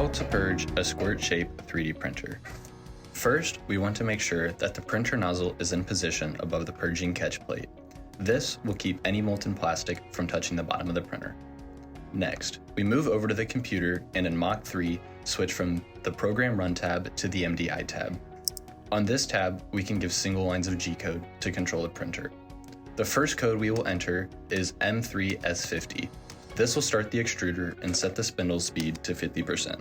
How to purge a Squirt Shape 3D printer. First, we want to make sure that the printer nozzle is in position above the purging catch plate. This will keep any molten plastic from touching the bottom of the printer. Next, we move over to the computer and in Mach 3, switch from the Program Run tab to the MDI tab. On this tab, we can give single lines of G-code to control the printer. The first code we will enter is M3S50. This will start the extruder and set the spindle speed to 50%.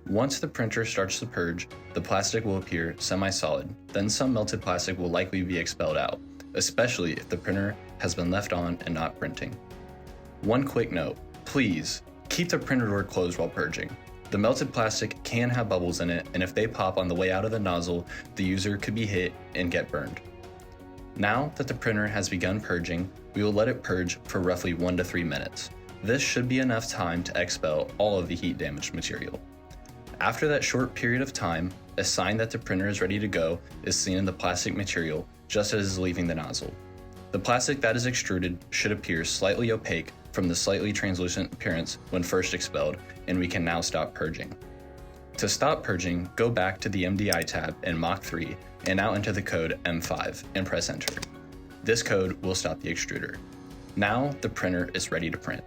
Once the printer starts to purge, the plastic will appear semi-solid, then some melted plastic will likely be expelled out, especially if the printer has been left on and not printing. One quick note, please keep the printer door closed while purging. The melted plastic can have bubbles in it, and if they pop on the way out of the nozzle, the user could be hit and get burned. Now that the printer has begun purging, we will let it purge for roughly 1 to 3 minutes. This should be enough time to expel all of the heat-damaged material. After that short period of time, a sign that the printer is ready to go is seen in the plastic material just as it is leaving the nozzle. The plastic that is extruded should appear slightly opaque from the slightly translucent appearance when first expelled, and we can now stop purging. To stop purging, go back to the MDI tab in Mach 3 and now enter the code M5 and press enter. This code will stop the extruder. Now the printer is ready to print.